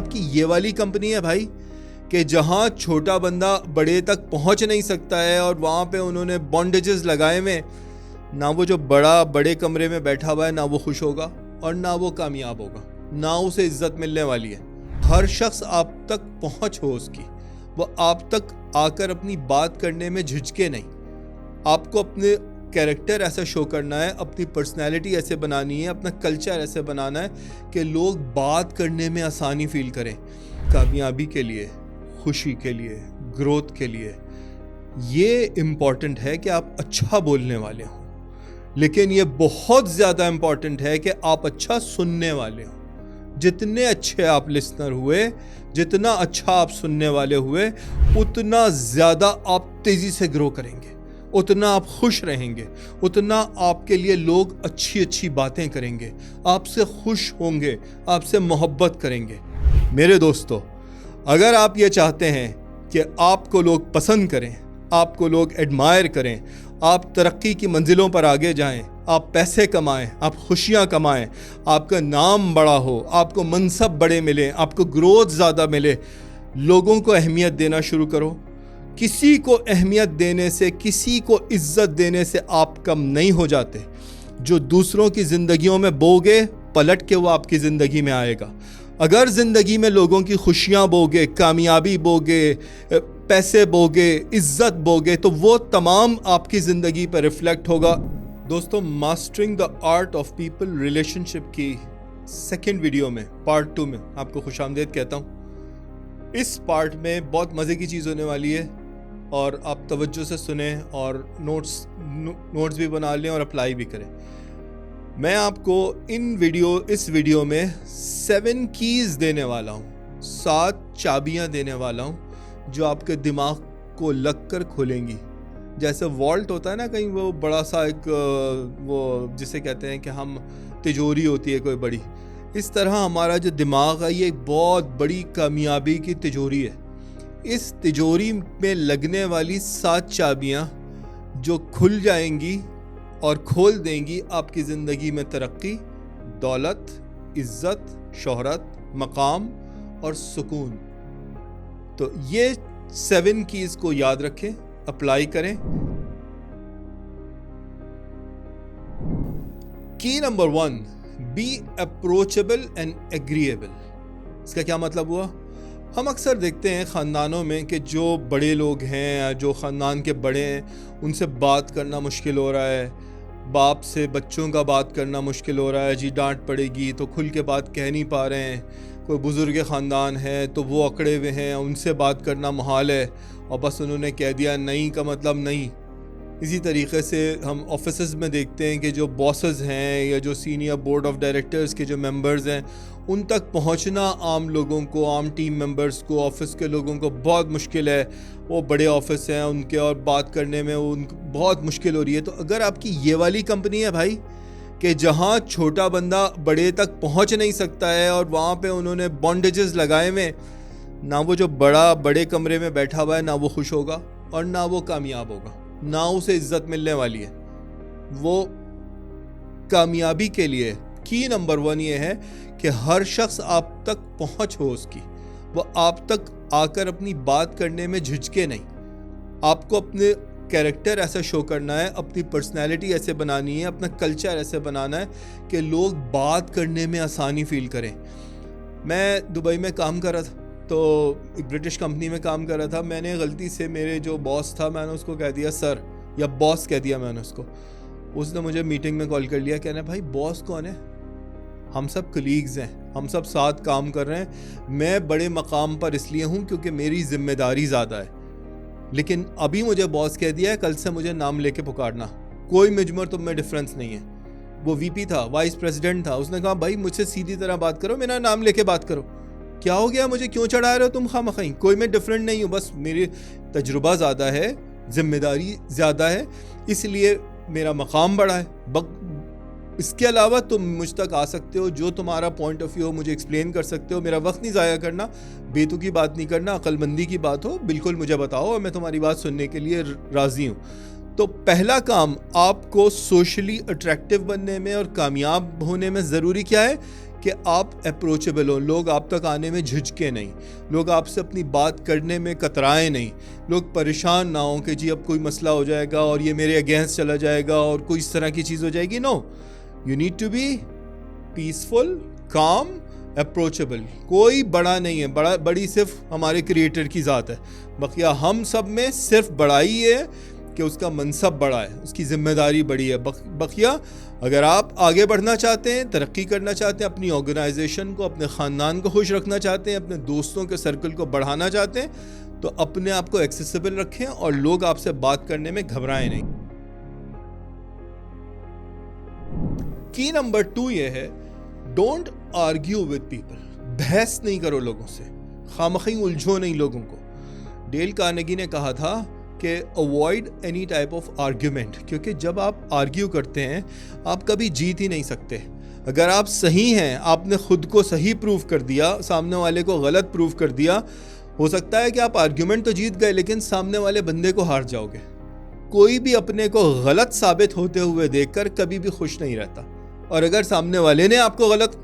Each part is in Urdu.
آپ کی یہ والی کمپنی ہے بھائی کہ جہاں چھوٹا بندہ بڑے تک پہنچ نہیں سکتا ہے اور وہاں پہ انہوں نے بانڈیجز لگائے ہوئے، نہ وہ جو بڑے کمرے میں بیٹھا ہوا ہے نہ وہ خوش ہوگا اور نہ وہ کامیاب ہوگا، نہ اسے عزت ملنے والی ہے۔ ہر شخص آپ تک پہنچ ہو اس کی، وہ آپ تک آ کر اپنی بات کرنے میں جھجکے نہیں۔ آپ کو اپنے کیریکٹر ایسا شو کرنا ہے، اپنی پرسنالٹی ایسے بنانی ہے، اپنا کلچر ایسے بنانا ہے کہ لوگ بات کرنے میں آسانی فیل کریں۔ کامیابی کے لیے، خوشی کے لیے، گروتھ کے لیے یہ امپورٹنٹ ہے کہ آپ اچھا بولنے والے ہوں، لیکن یہ بہت زیادہ امپورٹنٹ ہے کہ آپ اچھا سننے والے ہوں۔ جتنے اچھے آپ لسنر ہوئے، جتنا اچھا آپ سننے والے ہوئے، اتنا زیادہ آپ تیزی سے گرو کریں گے، اتنا آپ خوش رہیں گے، اتنا آپ کے لیے لوگ اچھی باتیں کریں گے، آپ سے خوش ہوں گے، آپ سے محبت کریں گے۔ میرے دوستو، اگر آپ یہ چاہتے ہیں کہ آپ کو لوگ پسند کریں، آپ کو لوگ ایڈمائر کریں، آپ ترقی کی منزلوں پر آگے جائیں، آپ پیسے کمائیں، آپ خوشیاں کمائیں، آپ کا نام بڑا ہو، آپ کو منصب بڑے ملیں، آپ کو گروتھ زیادہ ملے، لوگوں کو اہمیت دینا شروع کرو۔ کسی کو اہمیت دینے سے، کسی کو عزت دینے سے آپ کم نہیں ہو جاتے۔ جو دوسروں کی زندگیوں میں بوگے، پلٹ کے وہ آپ کی زندگی میں آئے گا۔ اگر زندگی میں لوگوں کی خوشیاں بوگے، کامیابی بوگے، پیسے بوگے، عزت بوگے، تو وہ تمام آپ کی زندگی پر ریفلیکٹ ہوگا۔ دوستو، mastering the art of people relationship کی سیکنڈ ویڈیو میں، پارٹ 2 میں آپ کو خوش آمدید کہتا ہوں۔ اس پارٹ میں بہت مزے کی چیز ہونے والی ہے اور آپ توجہ سے سنیں اور نوٹس بھی بنا لیں اور اپلائی بھی کریں۔ میں آپ کو اس ویڈیو میں 7 کیز دینے والا ہوں، 7 چابیاں دینے والا ہوں جو آپ کے دماغ کو لگ کر کھولیں گی۔ جیسے والٹ ہوتا ہے نا، کہیں وہ بڑا سا ایک وہ جسے کہتے ہیں کہ ہم تجوری ہوتی ہے کوئی بڑی، اس طرح ہمارا جو دماغ ہے یہ ایک بہت بڑی کامیابی کی تجوری ہے۔ اس تجوری میں لگنے والی 7 چابیاں جو کھل جائیں گی اور کھول دیں گی آپ کی زندگی میں ترقی، دولت، عزت، شہرت، مقام اور سکون۔ تو یہ 7 کیز کو یاد رکھیں، اپلائی کریں۔ Key number 1، be approachable and agreeable. اس کا کیا مطلب ہوا؟ ہم اکثر دیکھتے ہیں خاندانوں میں کہ جو بڑے لوگ ہیں، جو خاندان کے بڑے ہیں، ان سے بات کرنا مشکل ہو رہا ہے۔ باپ سے بچوں کا بات کرنا مشکل ہو رہا ہے، جی ڈانٹ پڑے گی تو کھل کے بات کہہ نہیں پا رہے ہیں۔ کوئی بزرگ خاندان ہے تو وہ اکڑے ہوئے ہیں، ان سے بات کرنا محال ہے اور بس انہوں نے کہہ دیا نہیں کا مطلب نہیں۔ اسی طریقے سے ہم آفیسز میں دیکھتے ہیں کہ جو باسز ہیں یا جو سینئر بورڈ آف ڈائریکٹرز کے جو ممبرز ہیں، ان تک پہنچنا عام لوگوں کو، عام ٹیم ممبرز کو، آفس کے لوگوں کو بہت مشکل ہے۔ وہ بڑے آفس ہیں ان کے، اور بات کرنے میں ان کو بہت مشکل ہو رہی ہے۔ تو اگر آپ کی یہ والی کمپنی ہے بھائی کہ جہاں چھوٹا بندہ بڑے تک پہنچ نہیں سکتا ہے اور وہاں پہ انہوں نے بانڈیجز لگائے ہوئے، نہ وہ جو بڑے کمرے میں بیٹھا ہوا ہے نہ وہ خوش ہوگا اور نہ وہ کامیاب ہوگا، نہ اسے عزت ملنے والی ہے۔ وہ کامیابی کے لیے کی نمبر 1 یہ ہے کہ ہر شخص آپ تک پہنچ ہو اس کی، وہ آپ تک آ کر اپنی بات کرنے میں جھجکے نہیں۔ آپ کو اپنے کیریکٹر ایسا شو کرنا ہے، اپنی پرسنالٹی ایسے بنانی ہے، اپنا کلچر ایسے بنانا ہے کہ لوگ بات کرنے میں آسانی فیل کریں۔ میں دبئی میں کام کر رہا تھا، تو ایک برٹش کمپنی میں کام کر رہا تھا۔ میں نے غلطی سے میرے جو باس تھا، میں نے اس کو کہہ دیا سر، یا باس کہہ دیا میں نے اس کو۔ اس نے مجھے میٹنگ میں کال کر لیا، کہنا بھائی باس کون ہے؟ ہم سب کلیگز ہیں، ہم سب ساتھ کام کر رہے ہیں۔ میں بڑے مقام پر اس لیے ہوں کیونکہ میری ذمہ داری زیادہ ہے، لیکن ابھی مجھے باس کہہ دیا ہے، کل سے مجھے نام لے کے پکارنا، کوئی مجمر تم میں ڈفرینس نہیں ہے۔ وہ وی پی تھا، وائس پریزیڈنٹ تھا، اس نے کہا بھائی مجھ سے سیدھی طرح بات کرو، میرا نام لے کے بات کرو۔ کیا ہو گیا، مجھے کیوں چڑھا رہے ہو تم خواہ؟ کوئی میں ڈفرینٹ نہیں ہوں، بس میری تجربہ زیادہ ہے، ذمہ داری زیادہ ہے، اس لیے میرا مقام بڑا ہے۔ اس کے علاوہ تم مجھ تک آ سکتے ہو، جو تمہارا پوائنٹ آف ویو ہو مجھے ایکسپلین کر سکتے ہو، میرا وقت نہیں ضائع کرنا، بیتو کی بات نہیں کرنا، عقل مندی کی بات ہو بالکل مجھے بتاؤ اور میں تمہاری بات سننے کے لیے راضی ہوں۔ تو پہلا کام آپ کو سوشلی اٹریکٹیو بننے میں اور کامیاب ہونے میں ضروری کیا ہے کہ آپ اپروچیبل ہوں, لوگ آپ تک آنے میں جھجکے نہیں, لوگ آپ سے اپنی بات کرنے میں کترائیں نہیں, لوگ پریشان نہ ہوں کہ جی اب کوئی مسئلہ ہو جائے گا اور یہ میرے اگینسٹ چلا جائے گا اور کوئی اس طرح کی چیز ہو جائے گی. No, you need to be peaceful, calm, approachable. کوئی بڑا نہیں ہے, بڑی صرف ہمارے کریٹر کی ذات ہے. بقیہ ہم سب میں صرف بڑائی ہے کہ اس کا منصب بڑا ہے, اس کی ذمہ داری بڑی ہے. بقیہ اگر آپ آگے بڑھنا چاہتے ہیں, ترقی کرنا چاہتے ہیں, اپنی آرگنائزیشن کو, اپنے خاندان کو خوش رکھنا چاہتے ہیں, اپنے دوستوں کے سرکل کو بڑھانا چاہتے ہیں, تو اپنے آپ کو ایکسیسیبل رکھیں اور لوگ آپ سے بات کرنے میں گھبرائیں نہیں. کی نمبر 2 یہ ہے, ڈونٹ آرگیو ود پیپل. بحث نہیں کرو لوگوں سے, خامخواہ الجھو نہیں لوگوں کو. ڈیل کارنیگی نے کہا تھا کہ avoid any type of argument, کیونکہ جب آپ آرگیو کرتے ہیں آپ کبھی جیت ہی نہیں سکتے. اگر آپ صحیح ہیں, آپ نے خود کو صحیح پروف کر دیا, سامنے والے کو غلط پروف کر دیا, ہو سکتا ہے کہ آپ آرگیومنٹ تو جیت گئے لیکن سامنے والے بندے کو ہار جاؤ گے. کوئی بھی اپنے کو غلط ثابت ہوتے ہوئے دیکھ کر کبھی بھی خوش نہیں رہتا, اور اگر سامنے والے نے آپ کو غلط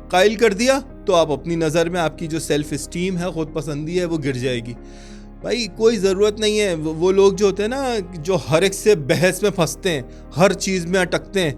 قائل کر دیا تو آپ اپنی نظر میں آپ کی جو سیلف اسٹیم ہے, خود پسندی ہے, وہ گر جائے گی. بھائی کوئی ضرورت نہیں ہے. وہ لوگ جو ہوتے ہیں نا, جو ہر ایک سے بحث میں پھنستے ہیں, ہر چیز میں اٹکتے ہیں,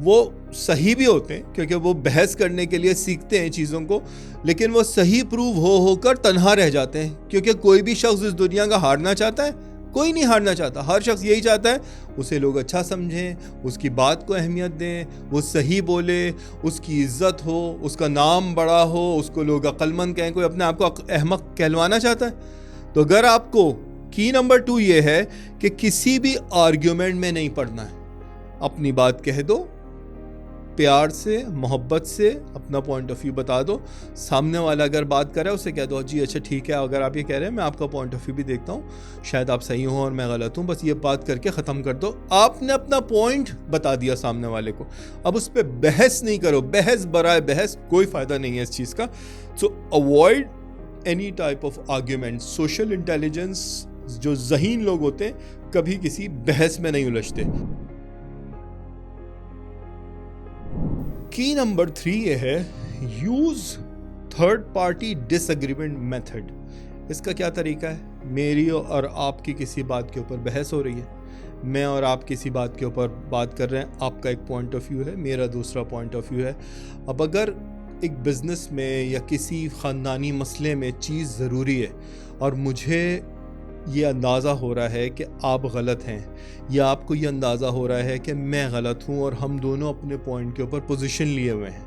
وہ صحیح بھی ہوتے ہیں کیونکہ وہ بحث کرنے کے لیے سیکھتے ہیں چیزوں کو, لیکن وہ صحیح پروو ہو کر تنہا رہ جاتے ہیں. کیونکہ کوئی بھی شخص اس دنیا کا ہارنا چاہتا ہے؟ کوئی نہیں ہارنا چاہتا. ہر شخص یہی چاہتا ہے اسے لوگ اچھا سمجھیں, اس کی بات کو اہمیت دیں, وہ صحیح بولے, اس کی عزت ہو, اس کا نام بڑا ہو, اس کو لوگ عقل مند کہیں. کوئی اپنے آپ کو احمق کہلوانا چاہتا ہے؟ تو اگر آپ کو کی نمبر 2 یہ ہے کہ کسی بھی آرگیومنٹ میں نہیں پڑنا ہے, اپنی بات کہہ دو, پیار سے, محبت سے اپنا پوائنٹ آف ویو بتا دو. سامنے والا اگر بات کر رہا ہے اسے کہہ دو جی اچھا ٹھیک ہے, اگر آپ یہ کہہ رہے ہیں میں آپ کا پوائنٹ آف ویو بھی دیکھتا ہوں, شاید آپ صحیح ہوں اور میں غلط ہوں, بس یہ بات کر کے ختم کر دو. آپ نے اپنا پوائنٹ بتا دیا سامنے والے کو, اب اس پہ بحث نہیں کرو. بحث برائے بحث کوئی فائدہ نہیں ہے اس چیز کا. So avoid any type of argument. Social intelligence جو ذہین لوگ ہوتے ہیں کبھی کسی بحث میں نہیں الجھتے. کی نمبر 3 یہ ہے, یوز تھرڈ پارٹی ڈس ایگریمنٹ میتھڈ. اس کا کیا طریقہ ہے؟ میری اور آپ کی کسی بات کے اوپر بحث ہو رہی ہے, میں اور آپ کسی بات کے اوپر بات کر رہے ہیں, آپ کا ایک پوائنٹ آف ویو ہے, میرا دوسرا پوائنٹ آف ویو ہے. اب اگر ایک بزنس میں یا کسی خاندانی مسئلے میں چیز ضروری ہے اور مجھے یہ اندازہ ہو رہا ہے کہ آپ غلط ہیں, یا آپ کو یہ اندازہ ہو رہا ہے کہ میں غلط ہوں, اور ہم دونوں اپنے پوائنٹ کے اوپر پوزیشن لیے ہوئے ہیں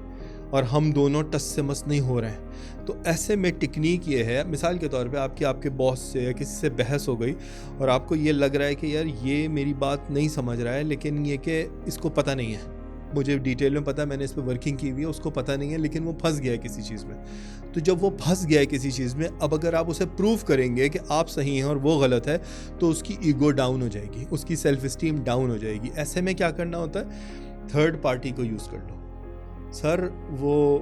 اور ہم دونوں ٹس سے مس نہیں ہو رہے ہیں, تو ایسے میں ٹیکنیک یہ ہے, مثال کے طور پہ آپ کے باس سے یا کسی سے بحث ہو گئی اور آپ کو یہ لگ رہا ہے کہ یار یہ میری بات نہیں سمجھ رہا ہے, لیکن یہ کہ اس کو پتہ نہیں ہے, مجھے ڈیٹیل میں پتہ ہے, میں نے اس پہ ورکنگ کی ہوئی ہے, اس کو پتہ نہیں ہے, لیکن وہ پھنس گیا ہے کسی چیز میں. تو جب وہ پھنس گیا ہے کسی چیز میں, اب اگر آپ اسے پروف کریں گے کہ آپ صحیح ہیں اور وہ غلط ہے, تو اس کی ایگو ڈاؤن ہو جائے گی, اس کی سیلف اسٹیم ڈاؤن ہو جائے گی. ایسے میں کیا کرنا ہوتا ہے, تھرڈ پارٹی کو یوز کر لو. سر وہ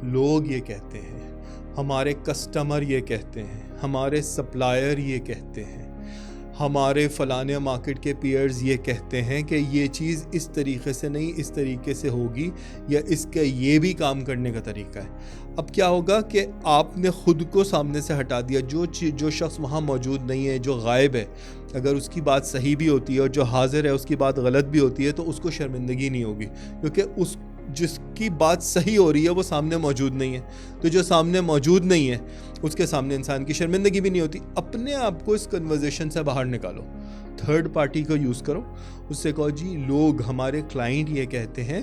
لوگ یہ کہتے ہیں, ہمارے کسٹمر یہ کہتے ہیں, ہمارے سپلائر یہ کہتے ہیں, ہمارے فلانے مارکیٹ کے پیئرز یہ کہتے ہیں کہ یہ چیز اس طریقے سے نہیں اس طریقے سے ہوگی, یا اس کا یہ بھی کام کرنے کا طریقہ ہے. اب کیا ہوگا کہ آپ نے خود کو سامنے سے ہٹا دیا. جو شخص وہاں موجود نہیں ہے, جو غائب ہے, اگر اس کی بات صحیح بھی ہوتی ہے اور جو حاضر ہے اس کی بات غلط بھی ہوتی ہے, تو اس کو شرمندگی نہیں ہوگی, کیونکہ جس کی بات صحیح ہو رہی ہے وہ سامنے موجود نہیں ہے. تو جو سامنے موجود نہیں ہے اس کے سامنے انسان کی شرمندگی بھی نہیں ہوتی. اپنے آپ کو اس کنورزیشن سے باہر نکالو, تھرڈ پارٹی کو یوز کرو, اس سے کہو جی لوگ ہمارے کلائنٹ یہ کہتے ہیں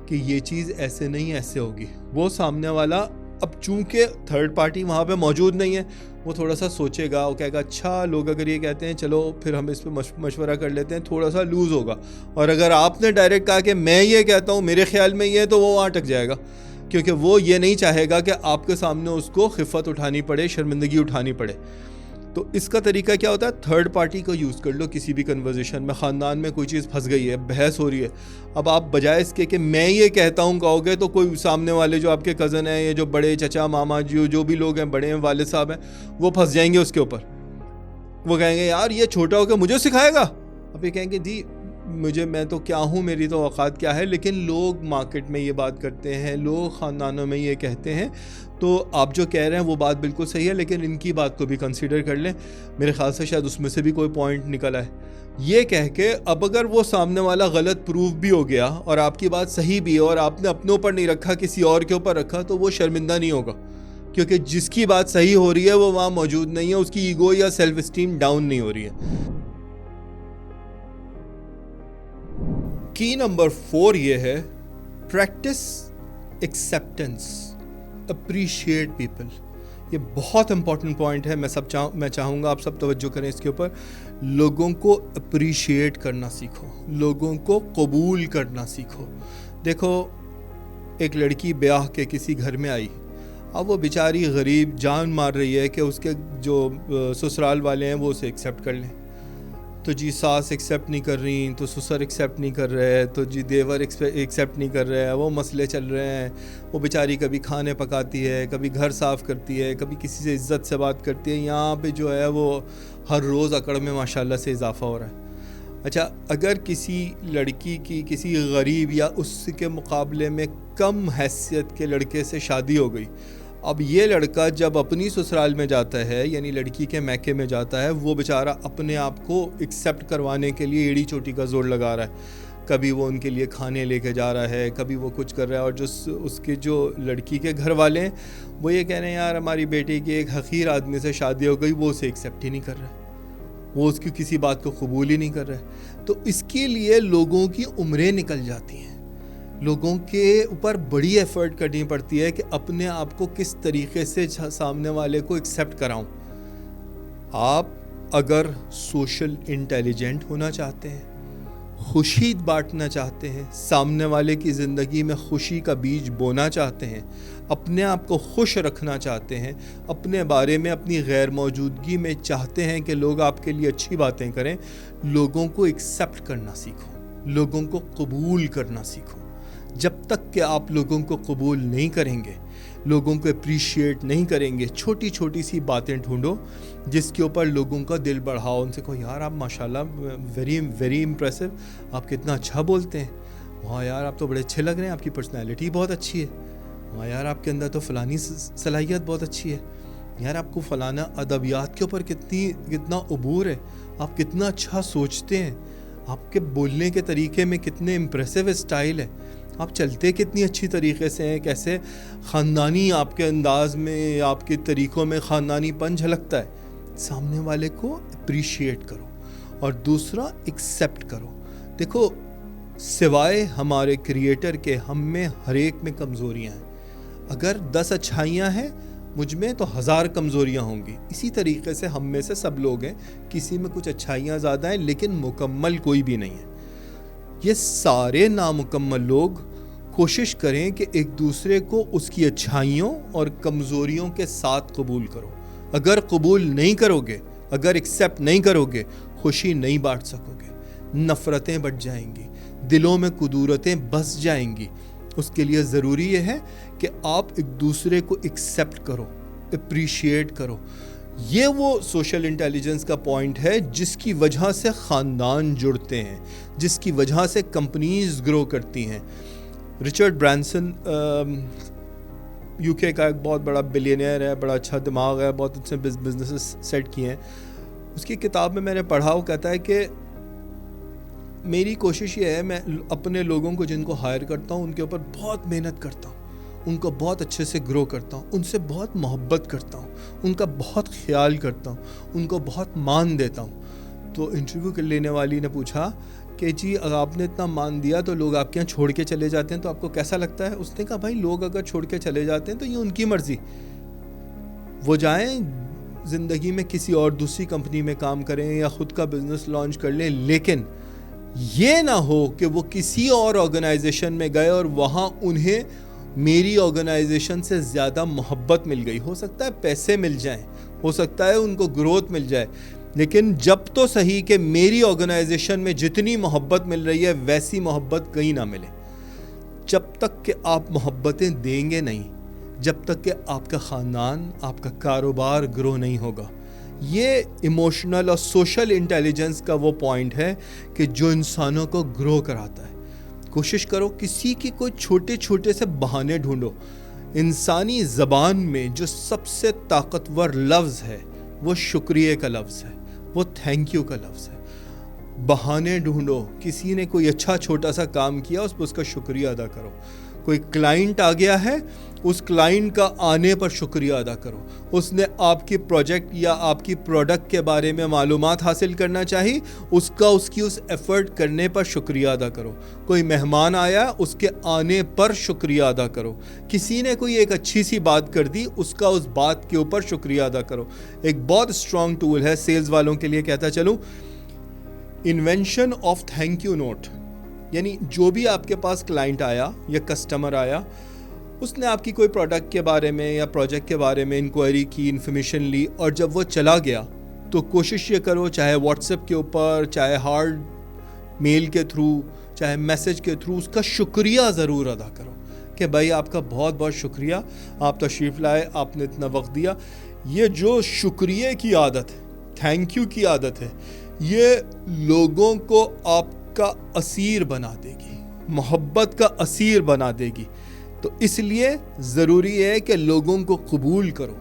کہ یہ چیز ایسے نہیں ایسے ہوگی. وہ سامنے والا, اب چونکہ تھرڈ پارٹی وہاں پہ موجود نہیں ہے, وہ تھوڑا سا سوچے گا, وہ کہے گا اچھا لوگ اگر یہ کہتے ہیں چلو پھر ہم اس پہ مشورہ کر لیتے ہیں, تھوڑا سا لوز ہوگا. اور اگر آپ نے ڈائریکٹ کہا کہ میں یہ کہتا ہوں میرے خیال میں یہ, تو وہ وہاں اٹک جائے گا, کیونکہ وہ یہ نہیں چاہے گا کہ آپ کے سامنے اس کو خفت اٹھانی پڑے, شرمندگی اٹھانی پڑے. تو اس کا طریقہ کیا ہوتا ہے, تھرڈ پارٹی کو یوز کر لو کسی بھی کنورزیشن میں. خاندان میں کوئی چیز پھنس گئی ہے, بحث ہو رہی ہے, اب آپ بجائے اس کے کہ میں یہ کہتا ہوں کہو گے, تو کوئی سامنے والے جو آپ کے کزن ہیں, یا جو بڑے چچا ماما جو بھی لوگ ہیں, بڑے ہیں, والد صاحب ہیں, وہ پھنس جائیں گے اس کے اوپر. وہ کہیں گے یار یہ چھوٹا ہو کے مجھے سکھائے گا. اب یہ کہیں گے جی میں تو کیا ہوں, میری تو اوقات کیا ہے, لیکن لوگ مارکیٹ میں یہ بات کرتے ہیں, لوگ خاندانوں میں یہ کہتے ہیں. تو آپ جو کہہ رہے ہیں وہ بات بالکل صحیح ہے, لیکن ان کی بات کو بھی کنسیڈر کر لیں. میرے خیال سے شاید اس میں سے بھی کوئی پوائنٹ نکلا ہے. یہ کہہ کے اب اگر وہ سامنے والا غلط پروف بھی ہو گیا اور آپ کی بات صحیح بھی ہے اور آپ نے اپنے اوپر نہیں رکھا, کسی اور کے اوپر رکھا, تو وہ شرمندہ نہیں ہوگا, کیونکہ جس کی بات صحیح ہو رہی ہے وہ وہاں موجود نہیں ہے, اس کی ایگو یا سیلف اسٹیم ڈاؤن نہیں ہو رہی ہے. کی نمبر 4 یہ ہے, پریکٹس ایکسیپٹنس, اپریشیٹ پیپل. یہ بہت امپورٹنٹ پوائنٹ ہے. میں چاہوں گا آپ سب توجہ کریں اس کے اوپر. لوگوں کو اپریشیٹ کرنا سیکھو, لوگوں کو قبول کرنا سیکھو. دیکھو, ایک لڑکی بیاہ کے کسی گھر میں آئی, اب وہ بیچاری غریب جان مار رہی ہے کہ اس کے جو سسرال والے ہیں وہ اسے ایکسیپٹ کر لیں. تو جی ساس ایکسیپٹ نہیں کر رہی, تو سسر ایکسیپٹ نہیں کر رہے, تو جی دیور ایکسیپٹ نہیں کر رہے, وہ مسئلے چل رہے ہیں. وہ بیچاری کبھی کھانے پکاتی ہے, کبھی گھر صاف کرتی ہے, کبھی کسی سے عزت سے بات کرتی ہے. یہاں پہ جو ہے وہ ہر روز اکڑ میں ماشاءاللہ سے اضافہ ہو رہا ہے. اچھا, اگر کسی لڑکی کی کسی غریب یا اس کے مقابلے میں کم حیثیت کے لڑکے سے شادی ہو گئی, اب یہ لڑکا جب اپنی سسرال میں جاتا ہے, یعنی لڑکی کے میکے میں جاتا ہے, وہ بیچارہ اپنے آپ کو ایکسیپٹ کروانے کے لیے ایڑی چوٹی کا زور لگا رہا ہے. کبھی وہ ان کے لیے کھانے لے کے جا رہا ہے, کبھی وہ کچھ کر رہا ہے, اور جو اس کے جو لڑکی کے گھر والے ہیں وہ یہ کہہ رہے ہیں یار ہماری بیٹی کی ایک حقیر آدمی سے شادی ہو گئی, وہ اسے ایکسیپٹ ہی نہیں کر رہا, وہ اس کی کسی بات کو قبول ہی نہیں کر رہے. تو اس کے لیے لوگوں کی عمریں نکل جاتی ہیں, لوگوں کے اوپر بڑی ایفرٹ کرنی پڑتی ہے کہ اپنے آپ کو کس طریقے سے سامنے والے کو ایکسیپٹ کراؤں. آپ اگر سوشل انٹیلیجنٹ ہونا چاہتے ہیں, خوشی بانٹنا چاہتے ہیں, سامنے والے کی زندگی میں خوشی کا بیج بونا چاہتے ہیں, اپنے آپ کو خوش رکھنا چاہتے ہیں, اپنے بارے میں اپنی غیر موجودگی میں چاہتے ہیں کہ لوگ آپ کے لیے اچھی باتیں کریں, لوگوں کو ایکسیپٹ کرنا سیکھو, لوگوں کو قبول کرنا سیکھو. جب تک کہ آپ لوگوں کو قبول نہیں کریں گے, لوگوں کو اپریشیٹ نہیں کریں گے, چھوٹی چھوٹی سی باتیں ڈھونڈو جس کے اوپر لوگوں کا دل بڑھاؤ. ان سے کہو یار آپ ماشاءاللہ ویری ویری امپریسو, آپ کتنا اچھا بولتے ہیں, وہاں یار آپ تو بڑے اچھے لگ رہے ہیں, آپ کی پرسنالٹی بہت اچھی ہے, وہاں یار آپ کے اندر تو فلانی صلاحیت بہت اچھی ہے, یار آپ کو فلانا ادبیات کے اوپر کتنا عبور ہے, آپ کتنا اچھا سوچتے ہیں, آپ کے بولنے کے طریقے میں کتنے امپریسو اسٹائل ہے, آپ چلتے کتنی اچھی طریقے سے ہیں, کیسے خاندانی آپ کے انداز میں, آپ کے طریقوں میں خاندانی پن جھلکتا ہے. سامنے والے کو اپریشیٹ کرو, اور دوسرا ایکسیپٹ کرو. دیکھو, سوائے ہمارے کریٹر کے ہم میں ہر ایک میں کمزوریاں ہیں. اگر 10 اچھائیاں ہیں مجھ میں تو 1000 کمزوریاں ہوں گی. اسی طریقے سے ہم میں سے سب لوگ ہیں, کسی میں کچھ اچھائیاں زیادہ ہیں لیکن مکمل کوئی بھی نہیں ہے. یہ سارے نامکمل لوگ کوشش کریں کہ ایک دوسرے کو اس کی اچھائیوں اور کمزوریوں کے ساتھ قبول کرو. اگر قبول نہیں کرو گے, اگر ایکسیپٹ نہیں کرو گے, خوشی نہیں بانٹ سکو گے, نفرتیں بڑھ جائیں گی, دلوں میں کدورتیں بس جائیں گی. اس کے لیے ضروری یہ ہے کہ آپ ایک دوسرے کو ایکسیپٹ کرو, اپریشیٹ کرو. یہ وہ سوشل انٹیلیجنس کا پوائنٹ ہے جس کی وجہ سے خاندان جڑتے ہیں, جس کی وجہ سے کمپنیز گرو کرتی ہیں. رچرڈ برانسن UK کا ایک بہت بڑا بلینئر ہے, بڑا اچھا دماغ ہے, بہت اچھے بزنسز سیٹ کیے ہیں. اس کی کتاب میں نے پڑھا, وہ کہتا ہے کہ میری کوشش یہ ہے میں اپنے لوگوں کو جن کو ہائر کرتا ہوں ان کے اوپر بہت محنت کرتا ہوں, ان کو بہت اچھے سے گرو کرتا ہوں, ان سے بہت محبت کرتا ہوں, ان کا بہت خیال کرتا ہوں, ان کو بہت مان دیتا ہوں. تو انٹرویو لینے والی نے پوچھا کہ جی اگر آپ نے اتنا مان دیا تو لوگ آپ کے یہاں چھوڑ کے چلے جاتے ہیں تو آپ کو کیسا لگتا ہے؟ اس نے کہا بھائی لوگ اگر چھوڑ کے چلے جاتے ہیں تو یہ ان کی مرضی, وہ جائیں زندگی میں کسی اور دوسری کمپنی میں کام کریں یا خود کا بزنس لانچ کر لیں, لیکن یہ نہ ہو کہ وہ کسی اور آرگنائزیشن میں گئے اور وہاں انہیں میری آرگنائزیشن سے زیادہ محبت مل گئی. ہو سکتا ہے پیسے مل جائیں, ہو سکتا ہے ان کو گروتھ مل جائے, لیکن جب تو صحیح کہ میری آرگنائزیشن میں جتنی محبت مل رہی ہے ویسی محبت کہیں نہ ملے. جب تک کہ آپ محبتیں دیں گے نہیں, جب تک کہ آپ کا خاندان, آپ کا کاروبار گرو نہیں ہوگا. یہ ایموشنل اور سوشل انٹیلیجنس کا وہ پوائنٹ ہے کہ جو انسانوں کو گرو کراتا ہے. کوشش کرو کسی کی کوئی چھوٹے چھوٹے سے بہانے ڈھونڈو. انسانی زبان میں جو سب سے طاقتور لفظ ہے وہ شکریہ کا لفظ ہے, وہ تھینک یو کا لفظ ہے. بہانے ڈھونڈو, کسی نے کوئی اچھا چھوٹا سا کام کیا اس پہ اس کا شکریہ ادا کرو. کوئی کلائنٹ آ گیا ہے, اس کلائنٹ کا آنے پر شکریہ ادا کرو. اس نے آپ کی پروجیکٹ یا آپ کی پروڈکٹ کے بارے میں معلومات حاصل کرنا چاہی, اس کی اس ایفرٹ کرنے پر شکریہ ادا کرو. کوئی مہمان آیا, اس کے آنے پر شکریہ ادا کرو. کسی نے کوئی ایک اچھی سی بات کر دی, اس بات کے اوپر شکریہ ادا کرو. ایک بہت اسٹرانگ ٹول ہے سیلز والوں کے لیے, کہتا چلوں, invention of thank you note. یعنی جو بھی آپ کے پاس کلائنٹ آیا یا کسٹمر آیا, اس نے آپ کی کوئی پروڈکٹ کے بارے میں یا پروجیکٹ کے بارے میں انکوائری کی, انفارمیشن لی, اور جب وہ چلا گیا تو کوشش یہ کرو, چاہے واٹس ایپ کے اوپر, چاہے ہارڈ میل کے تھرو, چاہے میسج کے تھرو, اس کا شکریہ ضرور ادا کرو کہ بھائی آپ کا بہت بہت شکریہ, آپ تشریف لائے, آپ نے اتنا وقت دیا. یہ جو شکریہ کی عادت ہے, تھینک یو کی عادت ہے, یہ لوگوں کو آپ کا اسیر بنا دے گی, محبت کا اسیر بنا دے گی. تو اس لیے ضروری ہے کہ لوگوں کو قبول کرو,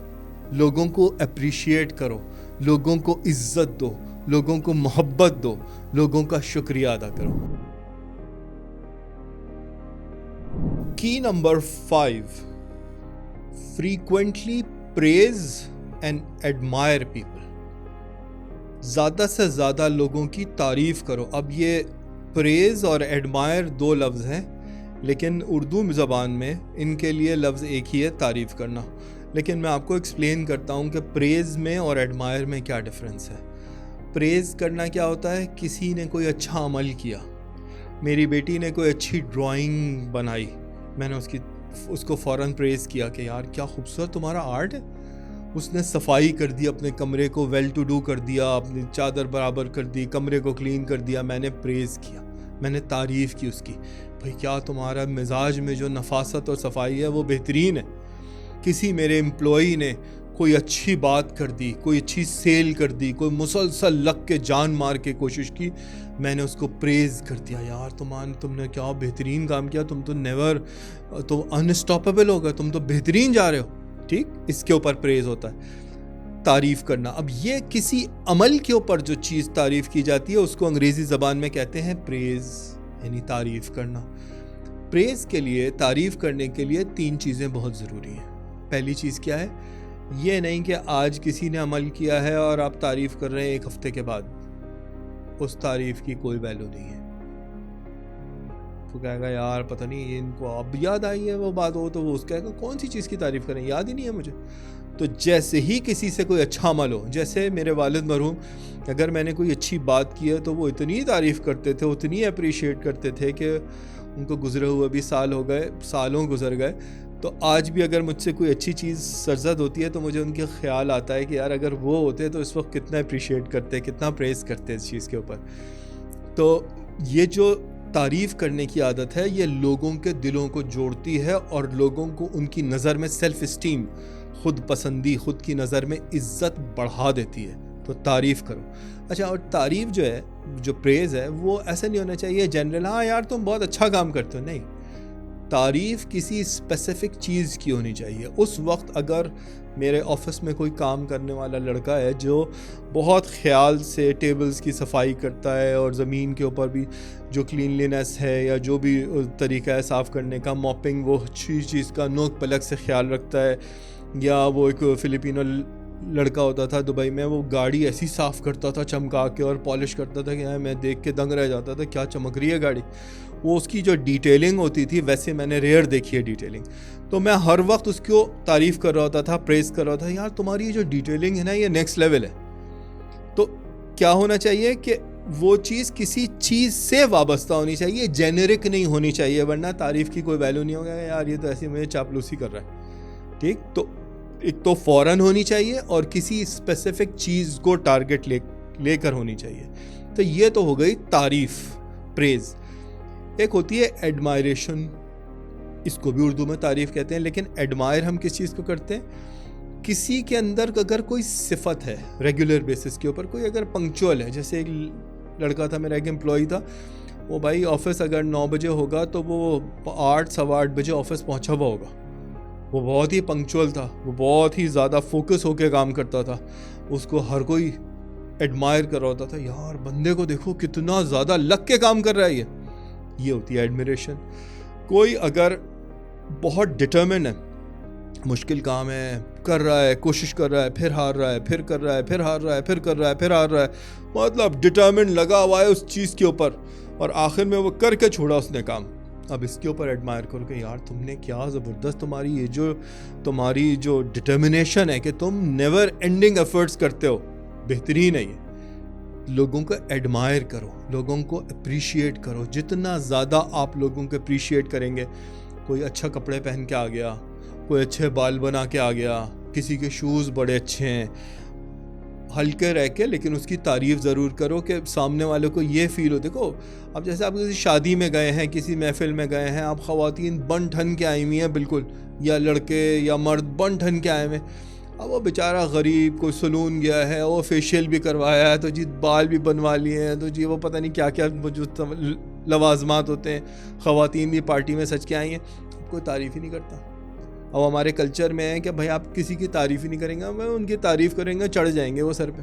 لوگوں کو اپریشیٹ کرو, لوگوں کو عزت دو, لوگوں کو محبت دو, لوگوں کا شکریہ ادا کرو. کی number 5, frequently praise and admire people. زیادہ سے زیادہ لوگوں کی تعریف کرو. اب یہ پریز اور ایڈمائر دو لفظ ہیں, لیکن اردو زبان میں ان کے لیے لفظ ایک ہی ہے, تعریف کرنا. لیکن میں آپ کو ایکسپلین کرتا ہوں کہ پریز میں اور ایڈمائر میں کیا ڈفرینس ہے. پریز کرنا کیا ہوتا ہے, کسی نے کوئی اچھا عمل کیا, میری بیٹی نے کوئی اچھی ڈرائنگ بنائی, میں نے اس کو فوراً پریز کیا کہ یار کیا خوبصورت تمہارا آرٹ ہے. اس نے صفائی کر دی, اپنے کمرے کو ویل ٹو ڈو کر دیا, اپنی چادر برابر کر دی, کمرے کو کلین کر دیا. میں نے پریز کیا, میں نے تعریف کی اس کی. بھئی کیا تمہارا مزاج میں جو نفاست اور صفائی ہے وہ بہترین ہے. کسی میرے امپلائی نے کوئی اچھی بات کر دی, کوئی اچھی سیل کر دی, کوئی مسلسل لگ کے جان مار کے کوشش کی, میں نے اس کو پریز کر دیا, یار تم نے کیا بہترین کام کیا, تم تو انسٹاپیبل ہو گئے, تم تو بہترین جا رہے ہو. ٹھیک, اس کے اوپر پریز ہوتا ہے, تعریف کرنا. اب یہ کسی عمل کے اوپر جو چیز تعریف کی جاتی ہے اس کو انگریزی زبان میں کہتے ہیں پریز, یعنی تعریف کرنا. پریز کے لیے, تعریف کرنے کے لیے 3 چیزیں بہت ضروری ہیں. پہلی چیز کیا ہے, یہ نہیں کہ آج کسی نے عمل کیا ہے اور آپ تعریف کر رہے ہیں, 1 ہفتے کے بعد اس تعریف کی کوئی ویلیو نہیں ہے. تو کہے گا یار پتہ نہیں ان کو اب یاد آئی ہے وہ بات, ہو تو وہ اس کہے گا کون سی چیز کی تعریف کریں, یاد ہی نہیں ہے مجھے. تو جیسے ہی کسی سے کوئی اچھا عمل ہو, جیسے میرے والد مرحوم, اگر میں نے کوئی اچھی بات کی ہے تو وہ اتنی تعریف کرتے تھے, اتنی اپریشیٹ کرتے تھے کہ ان کو گزرے ہوئے بھی سال ہو گئے, سالوں گزر گئے. تو آج بھی اگر مجھ سے کوئی اچھی چیز سرزد ہوتی ہے تو مجھے ان کے خیال آتا ہے کہ یار اگر وہ ہوتے تو اس وقت کتنا اپریشیٹ کرتے, کتنا پریز کرتے اس چیز کے اوپر. تو یہ جو تعریف کرنے کی عادت ہے یہ لوگوں کے دلوں کو جوڑتی ہے اور لوگوں کو ان کی نظر میں سیلف اسٹیم, خود پسندی, خود کی نظر میں عزت بڑھا دیتی ہے. تو تعریف کرو. اچھا, اور تعریف جو ہے, جو پریز ہے, وہ ایسا نہیں ہونا چاہیے جنرل, ہاں یار تم بہت اچھا کام کرتے ہو. نہیں, تعریف کسی اسپیسیفک چیز کی ہونی چاہیے. اس وقت اگر میرے آفس میں کوئی کام کرنے والا لڑکا ہے جو بہت خیال سے ٹیبلز کی صفائی کرتا ہے اور زمین کے اوپر بھی جو کلینلینس ہے یا جو بھی طریقہ ہے صاف کرنے کا, موپنگ, وہ اچھی چیز کا نوک پلک سے خیال رکھتا ہے, یا وہ ایک فلپینو لڑکا ہوتا تھا دبئی میں, وہ گاڑی ایسی صاف کرتا تھا چمکا کے اور پالش کرتا تھا کہ میں دیکھ کے دنگ رہ جاتا تھا کیا چمک رہی ہے گاڑی. وہ اس کی جو ڈیٹیلنگ ہوتی تھی ویسے میں نے ریئر دیکھی ہے ڈیٹیلنگ. تو میں ہر وقت اس کو تعریف کر رہا ہوتا تھا, پریز کر رہا تھا, یار تمہاری یہ جو ڈیٹیلنگ ہے نا یہ نیکسٹ لیول ہے. تو کیا ہونا چاہیے کہ وہ چیز کسی چیز سے وابستہ ہونی چاہیے, جینرک نہیں ہونی چاہیے, ورنہ تعریف کی کوئی ویلیو نہیں ہوگا. یار یہ تو ایسی مجھے چاپلوسی کر رہا ہے. ٹھیک, تو ایک تو فوراً ہونی چاہیے اور کسی اسپیسیفک چیز کو ٹارگٹ لے کر ہونی چاہیے. تو یہ تو ہو گئی تعریف, پریز. ایک ہوتی ہے ایڈمائریشن, اس کو بھی اردو میں تعریف کہتے ہیں, لیکن ایڈمائر ہم کس چیز کو کرتے ہیں, کسی کے اندر اگر کوئی صفت ہے ریگولر بیسس کے اوپر، کوئی اگر پنکچوئل ہے، جیسے ایک لڑکا تھا میرا، ایک امپلائی تھا، وہ بھائی آفس اگر 9 بجے ہوگا تو وہ 8 سوا 8 بجے آفس پہنچا ہوا ہوگا. وہ بہت ہی پنکچوئل تھا، وہ بہت ہی زیادہ فوکس ہو کے کام کرتا تھا. اس کو ہر کوئی ایڈمائر کر رہا ہوتا تھا، یار بندے کو دیکھو کتنا زیادہ لگ کے کام کر رہا ہے. یہ ہوتی ہے ایڈمیریشن. کوئی اگر بہت ڈٹرمن ہے، مشکل کام ہے، کر رہا ہے، کوشش کر رہا ہے، پھر ہار رہا ہے، پھر کر رہا ہے، پھر ہار رہا ہے، پھر کر رہا ہے، پھر ہار رہا ہے، مطلب ڈٹرمن لگا ہوا ہے اس چیز کے اوپر، اور آخر میں وہ کر کے چھوڑا اس نے کام. اب اس کے اوپر ایڈمائر کرو کہ یار تم نے کیا زبردست، تمہاری جو ڈٹرمنیشن ہے کہ تم نیور اینڈنگ ایفرٹس کرتے ہو، بہترین ہے. یہ لوگوں کو ایڈمائر کرو، لوگوں کو اپریشیٹ کرو. جتنا زیادہ آپ لوگوں کو اپریشیٹ کریں گے، کوئی اچھا کپڑے پہن کے آ گیا، کوئی اچھے بال بنا کے آ گیا، کسی کے شوز بڑے اچھے ہیں، ہلکے رہ کے لیکن اس کی تعریف ضرور کرو کہ سامنے والے کو یہ فیل ہو. دیکھو اب جیسے آپ کسی شادی میں گئے ہیں، کسی محفل میں گئے ہیں، آپ خواتین بن ٹھن کے آئی ہوئی ہیں بالکل، یا لڑکے یا مرد بن ٹھن کے آئے ہوئے. اب وہ بیچارہ غریب کوئی سلون گیا ہے، وہ فیشیل بھی کروایا ہے، تو جی بال بھی بنوا لیے ہیں، تو جی وہ پتہ نہیں کیا کیا جو لوازمات ہوتے ہیں. خواتین بھی پارٹی میں سج کے آئی ہیں، کوئی تعریف ہی نہیں کرتا. اب ہمارے کلچر میں ہے کہ بھائی آپ کسی کی تعریف ہی نہیں کریں گے، میں ان کی تعریف کریں گے چڑھ جائیں گے وہ سر پہ.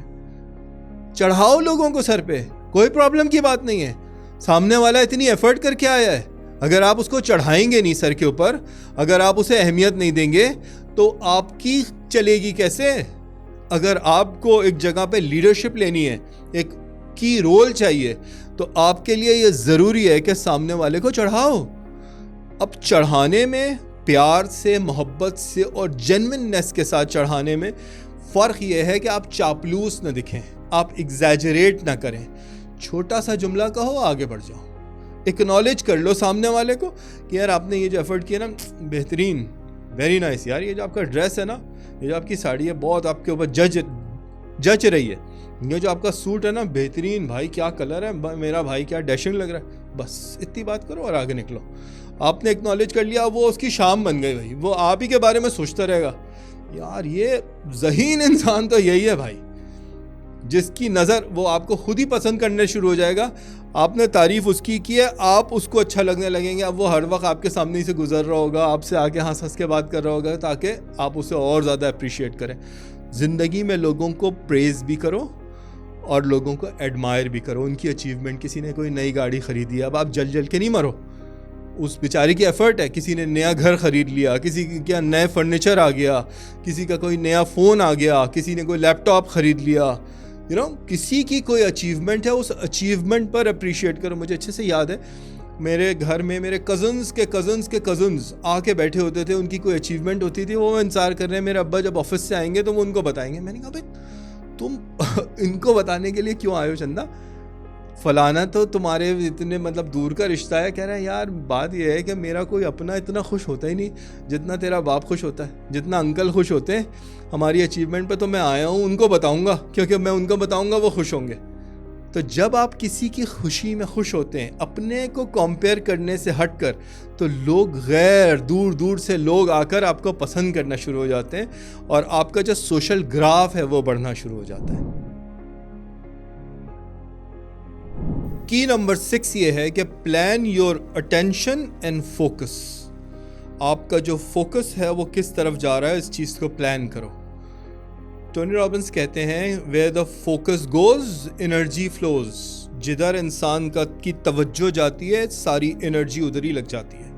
چڑھاؤ لوگوں کو سر پہ، کوئی پرابلم کی بات نہیں ہے. سامنے والا اتنی ایفرٹ کر کے آیا ہے، اگر آپ اس کو چڑھائیں گے نہیں سر کے اوپر، اگر آپ اسے اہمیت نہیں دیں گے تو آپ کی چلے گی کیسے؟ اگر آپ کو ایک جگہ پہ لیڈرشپ لینی ہے، ایک کی رول چاہیے، تو آپ کے لیے یہ ضروری ہے کہ سامنے والے کو چڑھاؤ. اب چڑھانے میں پیار سے، محبت سے اور جینوئننیس کے ساتھ چڑھانے میں فرق یہ ہے کہ آپ چاپلوس نہ دکھیں، آپ ایگزیجریٹ نہ کریں. چھوٹا سا جملہ کہو، آگے بڑھ جاؤ. اکنالج کر لو سامنے والے کو کہ یار آپ نے یہ جو ایفرٹ کیا نا، بہترین، ویری نائس. یار یہ جو آپ کا ڈریس ہے نا، یہ جو آپ کی ساڑی ہے، بہت آپ کے اوپر جچ رہی ہے. یہ جو آپ کا سوٹ ہے نا، بہترین بھائی، کیا کلر ہے میرا بھائی، کیا ڈیشنگ لگ رہا ہے. بس اتنی بات کرو اور آگے نکلو. آپ نے اکنالج کر لیا، وہ اس کی شام بن گئی بھائی، وہ آپ ہی کے بارے میں سوچتا رہے گا. یار یہ ذہین انسان تو یہی ہے بھائی، جس کی نظر وہ آپ کو خود ہی پسند کرنے شروع ہو جائے گا. آپ نے تعریف اس کی ہے، آپ اس کو اچھا لگنے لگیں گے. اب وہ ہر وقت آپ کے سامنے سے گزر رہا ہوگا، آپ سے آ کے ہنس کے بات کر رہا ہوگا، تاکہ آپ اسے اور زیادہ اپریشیٹ کریں. زندگی میں لوگوں کو پریز بھی کرو اور لوگوں کو ایڈمائر بھی کرو. ان کی اچیومنٹ، کسی نے کوئی نئی گاڑی خریدی ہے، اب آپ جل کے نہیں مرو. اس بیچارے کی ایفرٹ ہے. کسی نے نیا گھر خرید لیا، کسی کا نئے فرنیچر آ گیا، کسی کا کوئی نیا فون آ گیا، کسی نے کوئی لیپ ٹاپ خرید لیا. کسی کی کوئی اچیومنٹ ہے، اس اچیومنٹ پر اپریشیٹ کرو. مجھے اچھے سے یاد ہے، میرے گھر میں میرے کزنز کے کزنز آ کے بیٹھے ہوتے تھے. ان کی کوئی اچیومنٹ ہوتی تھی، وہ انتظار کر رہے ہیں میرے ابا جب آفس سے آئیں گے تو وہ ان کو بتائیں گے. میں نے کہا بھائی تم ان کو بتانے کے لیے کیوں آئے ہو چندہ؟ فلانا تو تمہارے اتنے مطلب دور کا رشتہ ہے. کہہ رہے ہیں یار بات یہ ہے کہ میرا کوئی اپنا اتنا خوش ہوتا ہی نہیں جتنا تیرا باپ خوش ہوتا ہے، جتنا انکل خوش ہوتے ہیں ہماری اچیومنٹ پہ. تو میں آیا ہوں ان کو بتاؤں گا، کیونکہ میں ان کو بتاؤں گا وہ خوش ہوں گے. تو جب آپ کسی کی خوشی میں خوش ہوتے ہیں، اپنے کو کمپیئر کرنے سے ہٹ کر، تو لوگ غیر دور سے لوگ آ کر آپ کو پسند کرنا شروع ہو جاتے ہیں، اور آپ کا جو سوشل گراف ہے وہ بڑھنا شروع ہو جاتا ہے. کی نمبر 6 یہ ہے کہ plan your attention and focus. آپ کا جو فوکس ہے وہ کس طرف جا رہا ہے، اس چیز کو پلان کرو. ٹونی رابنس کہتے ہیں where the focus goes energy flows. جدھر انسان کی توجہ جاتی ہے ساری انرجی ادھر ہی لگ جاتی ہے.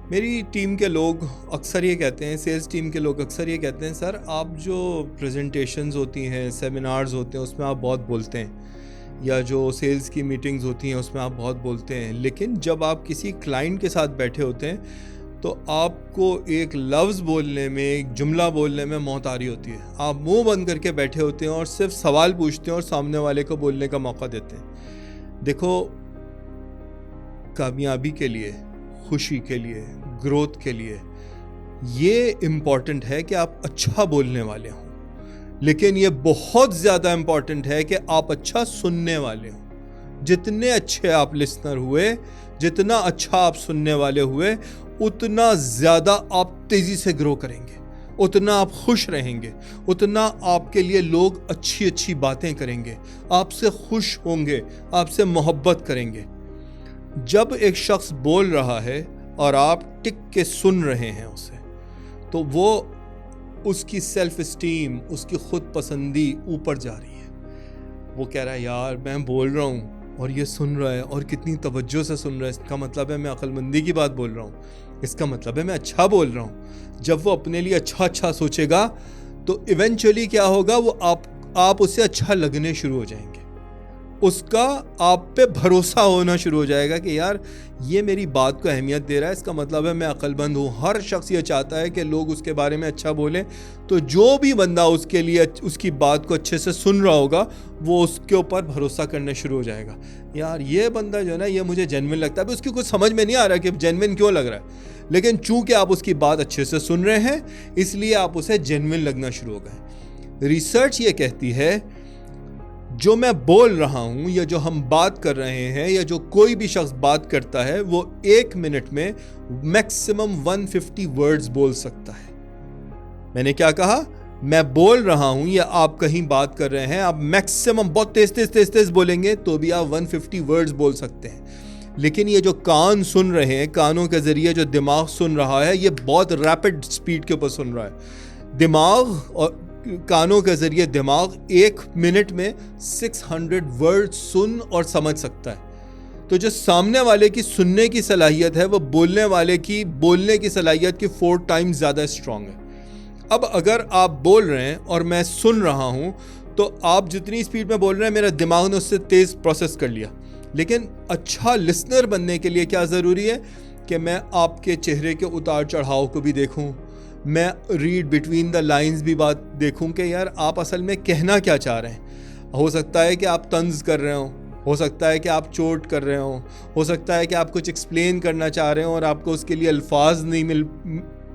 میری ٹیم کے لوگ اکثر یہ کہتے ہیں، سیلز ٹیم کے لوگ اکثر یہ کہتے ہیں، سر آپ جو پریزنٹیشنز ہوتی ہیں، سیمینارز ہوتے ہیں، اس میں آپ بہت بولتے ہیں، یا جو سیلز کی میٹنگز ہوتی ہیں اس میں آپ بہت بولتے ہیں، لیکن جب آپ کسی کلائنٹ کے ساتھ بیٹھے ہوتے ہیں تو آپ کو ایک لفظ بولنے میں، ایک جملہ بولنے میں موت آ رہی ہوتی ہے. آپ منہ بند کر کے بیٹھے ہوتے ہیں اور صرف سوال پوچھتے ہیں اور سامنے والے کو بولنے کا موقع دیتے ہیں. دیکھو، کامیابی کے لیے، خوشی کے لیے، گروتھ کے لیے یہ امپورٹنٹ ہے کہ آپ اچھا بولنے والے ہوں، لیکن یہ بہت زیادہ امپورٹنٹ ہے کہ آپ اچھا سننے والے ہوں. جتنے اچھے آپ لسنر ہوئے، جتنا اچھا آپ سننے والے ہوئے، اتنا زیادہ آپ تیزی سے گرو کریں گے، اتنا آپ خوش رہیں گے, اتنا آپ کے لیے لوگ اچھی اچھی باتیں کریں گے, آپ سے خوش ہوں گے, آپ سے محبت کریں گے. جب ایک شخص بول رہا ہے اور آپ ٹک کے سن رہے ہیں اسے, تو وہ اس کی سیلف اسٹیم, اس کی خود پسندی اوپر جا رہی ہے. وہ کہہ رہا ہے یار میں بول رہا ہوں اور یہ سن رہا ہے, اور کتنی توجہ سے سن رہا ہے, اس کا مطلب ہے میں عقل مندی کی بات بول رہا ہوں, اس کا مطلب ہے میں اچھا بول رہا ہوں. جب وہ اپنے لیے اچھا سوچے گا تو ایونچولی کیا ہوگا, وہ آپ اسے اچھا لگنے شروع ہو جائیں گے, اس کا آپ پہ بھروسہ ہونا شروع ہو جائے گا کہ یار یہ میری بات کو اہمیت دے رہا ہے, اس کا مطلب ہے میں عقل مند ہوں. ہر شخص یہ چاہتا ہے کہ لوگ اس کے بارے میں اچھا بولیں, تو جو بھی بندہ اس کے لیے اس کی بات کو اچھے سے سن رہا ہوگا وہ اس کے اوپر بھروسہ کرنا شروع ہو جائے گا. یار یہ بندہ جو ہے نا یہ مجھے جینوین لگتا ہے. ابھی اس کی کچھ سمجھ میں نہیں آ رہا کہ جینوین کیوں لگ رہا ہے, لیکن چونکہ آپ اس کی بات اچھے سے سن رہے ہیں اس لیے آپ اسے جینوین لگنا شروع ہو گئے. ریسرچ یہ کہتی ہے جو میں بول رہا ہوں یا جو ہم بات کر رہے ہیں یا جو کوئی بھی شخص بات کرتا ہے وہ 1 منٹ میں میکسیمم 150 ورڈز بول سکتا ہے. میں نے کیا کہا, میں بول رہا ہوں یا آپ کہیں بات کر رہے ہیں, آپ میکسیمم بہت تیز بولیں گے تو بھی آپ 150 ورڈز بول سکتے ہیں. لیکن یہ جو کان سن رہے ہیں, کانوں کے ذریعے جو دماغ سن رہا ہے, یہ بہت ریپڈ سپیڈ کے اوپر سن رہا ہے. دماغ اور کانوں کے ذریعے دماغ 1 منٹ میں 600 ورڈ سن اور سمجھ سکتا ہے. تو جو سامنے والے کی سننے کی صلاحیت ہے وہ بولنے والے کی بولنے کی صلاحیت کی 4 ٹائمز زیادہ اسٹرانگ ہے. اب اگر آپ بول رہے ہیں اور میں سن رہا ہوں تو آپ جتنی اسپیڈ میں بول رہے ہیں میرا دماغ نے اس سے تیز پروسیس کر لیا. لیکن اچھا لسنر بننے کے لیے کیا ضروری ہے کہ میں آپ کے چہرے کے اتار چڑھاؤ کو بھی دیکھوں, میں ریڈ بٹوین دا لائنز بھی بات دیکھوں کہ یار آپ اصل میں کہنا کیا چاہ رہے ہیں. ہو سکتا ہے کہ آپ طنز کر رہے ہوں, ہو سکتا ہے کہ آپ چوٹ کر رہے ہوں, ہو سکتا ہے کہ آپ کچھ ایکسپلین کرنا چاہ رہے ہوں اور آپ کو اس کے لیے الفاظ نہیں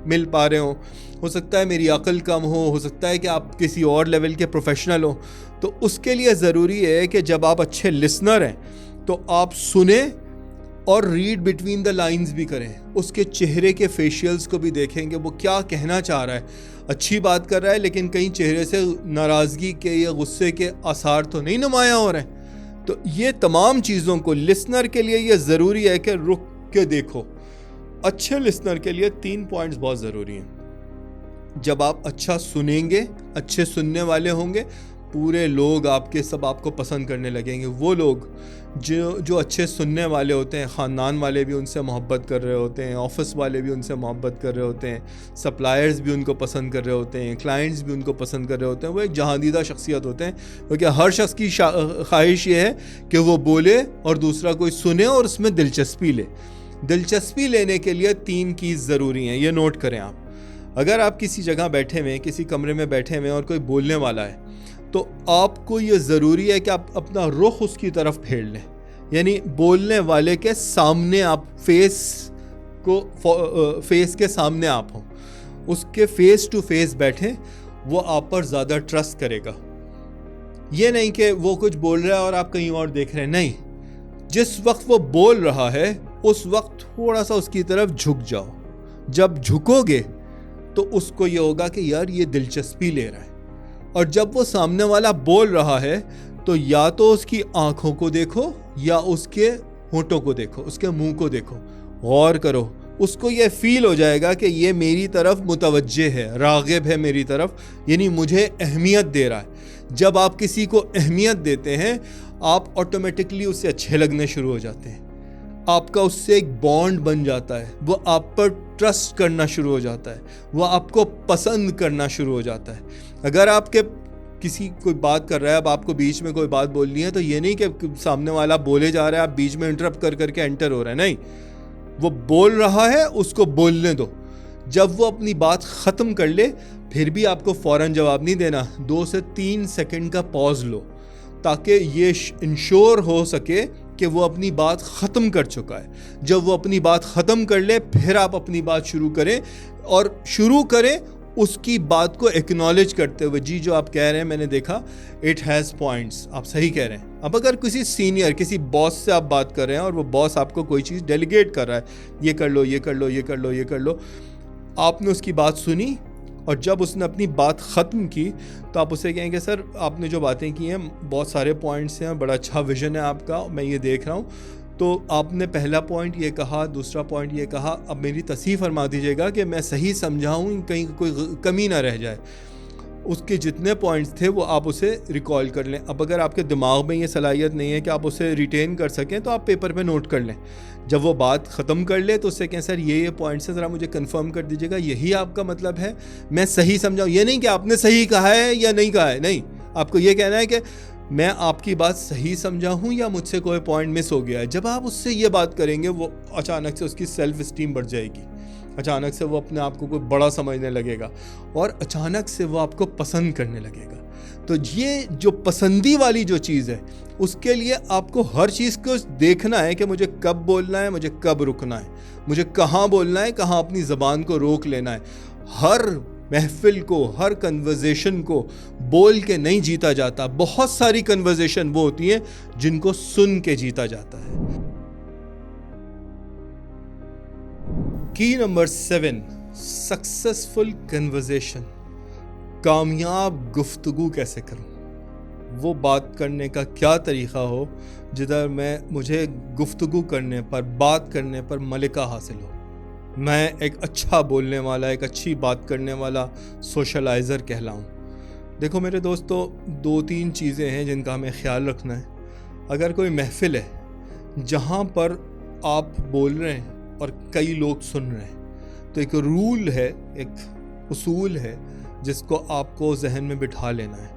مل پا رہے ہوں, ہو سکتا ہے میری عقل کم ہو سکتا ہے کہ آپ کسی اور لیول کے پروفیشنل ہوں. تو اس کے لیے ضروری ہے کہ جب آپ اچھے لسنر ہیں تو آپ سنیں اور ریڈ بٹوین دا لائنز بھی کریں, اس کے چہرے کے فیشیلز کو بھی دیکھیں کہ وہ کیا کہنا چاہ رہا ہے. اچھی بات کر رہا ہے لیکن کہیں چہرے سے ناراضگی کے یا غصے کے آثار تو نہیں نمایاں ہو رہے ہیں. تو یہ تمام چیزوں کو لسنر کے لیے یہ ضروری ہے کہ رک کے دیکھو. اچھے لسنر کے لیے 3 پوائنٹس بہت ضروری ہیں. جب آپ اچھا سنیں گے, اچھے سننے والے ہوں گے, پورے لوگ آپ کے سب آپ کو پسند کرنے لگیں گے. وہ لوگ جو اچھے سننے والے ہوتے ہیں, خاندان والے بھی ان سے محبت کر رہے ہوتے ہیں, آفس والے بھی ان سے محبت کر رہے ہوتے ہیں, سپلائرز بھی ان کو پسند کر رہے ہوتے ہیں, کلائنٹس بھی ان کو پسند کر رہے ہوتے ہیں. وہ ایک جہاندیدہ شخصیت ہوتے ہیں کیونکہ ہر شخص کی خواہش یہ ہے کہ وہ بولے اور دوسرا کوئی سنے اور اس میں دلچسپی لے. دلچسپی لینے کے لیے 3 چیز ضروری ہیں, یہ نوٹ کریں آپ. اگر آپ کسی جگہ بیٹھے ہوئے, کسی کمرے میں بیٹھے ہوئے اور کوئی بولنے والا ہے تو آپ کو یہ ضروری ہے کہ آپ اپنا رخ اس کی طرف پھیر لیں, یعنی بولنے والے کے سامنے آپ فیس کے سامنے آپ ہوں, اس کے فیس ٹو فیس بیٹھیں, وہ آپ پر زیادہ ٹرسٹ کرے گا. یہ نہیں کہ وہ کچھ بول رہا ہے اور آپ کہیں اور دیکھ رہے ہیں, نہیں, جس وقت وہ بول رہا ہے اس وقت تھوڑا سا اس کی طرف جھک جاؤ. جب جھکو گے تو اس کو یہ ہوگا کہ یار یہ دلچسپی لے رہا ہے. اور جب وہ سامنے والا بول رہا ہے تو یا تو اس کی آنکھوں کو دیکھو یا اس کے ہونٹوں کو دیکھو, اس کے منہ کو دیکھو, غور کرو. اس کو یہ فیل ہو جائے گا کہ یہ میری طرف متوجہ ہے, راغب ہے میری طرف, یعنی مجھے اہمیت دے رہا ہے. جب آپ کسی کو اہمیت دیتے ہیں آپ آٹومیٹکلی اس سے اچھے لگنے شروع ہو جاتے ہیں, آپ کا اس سے ایک بانڈ بن جاتا ہے, وہ آپ پر ٹرسٹ کرنا شروع ہو جاتا ہے, وہ آپ کو پسند کرنا شروع ہو جاتا ہے. اگر آپ کے کسی کوئی بات کر رہا ہے, اب آپ کو بیچ میں کوئی بات بولنی ہے تو یہ نہیں کہ سامنے والا بولے جا رہا ہے آپ بیچ میں انٹرپٹ کر کے انٹر ہو رہے ہیں, نہیں, وہ بول رہا ہے اس کو بولنے دو. جب وہ اپنی بات ختم کر لے پھر بھی آپ کو فوراً جواب نہیں دینا, 2 سے 3 سیکنڈ کا پاز لو تاکہ یہ انشور ہو سکے کہ وہ اپنی بات ختم کر چکا ہے. جب وہ اپنی بات ختم کر لے پھر آپ اپنی بات شروع کریں, اور شروع کریں اس کی بات کو ایکنالج کرتے ہوئے, جی جو آپ کہہ رہے ہیں میں نے دیکھا, اٹ ہیز پوائنٹس, آپ صحیح کہہ رہے ہیں. اب اگر کسی سینئر, کسی باس سے آپ بات کر رہے ہیں اور وہ باس آپ کو کوئی چیز ڈیلیگیٹ کر رہا ہے, یہ کر لو, یہ کر لو, یہ کر لو, یہ کر لو, آپ نے اس کی بات سنی اور جب اس نے اپنی بات ختم کی تو آپ اسے کہیں کہ سر آپ نے جو باتیں کی ہیں بہت سارے پوائنٹس ہیں, بڑا اچھا ویژن ہے آپ کا, میں یہ دیکھ رہا ہوں, تو آپ نے پہلا پوائنٹ یہ کہا, دوسرا پوائنٹ یہ کہا, اب میری تصحیح فرما دیجیے گا کہ میں صحیح سمجھاؤں, کہیں کوئی کمی نہ رہ جائے. اس کے جتنے پوائنٹس تھے وہ آپ اسے ریکال کر لیں. اب اگر آپ کے دماغ میں یہ صلاحیت نہیں ہے کہ آپ اسے ریٹین کر سکیں تو آپ پیپر پہ نوٹ کر لیں. جب وہ بات ختم کر لے تو اس سے کہیں سر یہ پوائنٹس ہیں, ذرا مجھے کنفرم کر دیجیے گا, یہی آپ کا مطلب ہے, میں صحیح سمجھاؤں. یہ نہیں کہ آپ نے صحیح کہا ہے یا نہیں کہا ہے, نہیں, آپ کو یہ کہنا ہے کہ میں آپ کی بات صحیح سمجھا ہوں یا مجھ سے کوئی پوائنٹ مس ہو گیا ہے. جب آپ اس سے یہ بات کریں گے وہ اچانک سے اس کی سیلف اسٹیم بڑھ جائے گی, اچانک سے وہ اپنے آپ کو کوئی بڑا سمجھنے لگے گا اور اچانک سے وہ آپ کو پسند کرنے لگے گا. تو یہ جو پسندی والی جو چیز ہے اس کے لیے آپ کو ہر چیز کو دیکھنا ہے کہ مجھے کب بولنا ہے, مجھے کب رکنا ہے, مجھے کہاں بولنا ہے, کہاں اپنی زبان کو روک لینا ہے. ہر محفل کو, ہر کنورزیشن کو بول کے نہیں جیتا جاتا. بہت ساری کنورزیشن وہ ہوتی ہیں جن کو سن کے جیتا جاتا ہے. کی نمبر 7, سکسیسفل کنورزیشن. کامیاب گفتگو کیسے کروں, وہ بات کرنے کا کیا طریقہ ہو جدھر مجھے گفتگو کرنے پر, بات کرنے پر ملکہ حاصل ہو. میں ایک اچھا بولنے والا, ایک اچھی بات کرنے والا سوشلائزر کہلاؤں. دیکھو میرے دوستو, 2-3 چیزیں ہیں جن کا ہمیں خیال رکھنا ہے. اگر کوئی محفل ہے جہاں پر آپ بول رہے ہیں اور کئی لوگ سن رہے ہیں تو ایک رول ہے, ایک اصول ہے جس کو آپ کو ذہن میں بٹھا لینا ہے.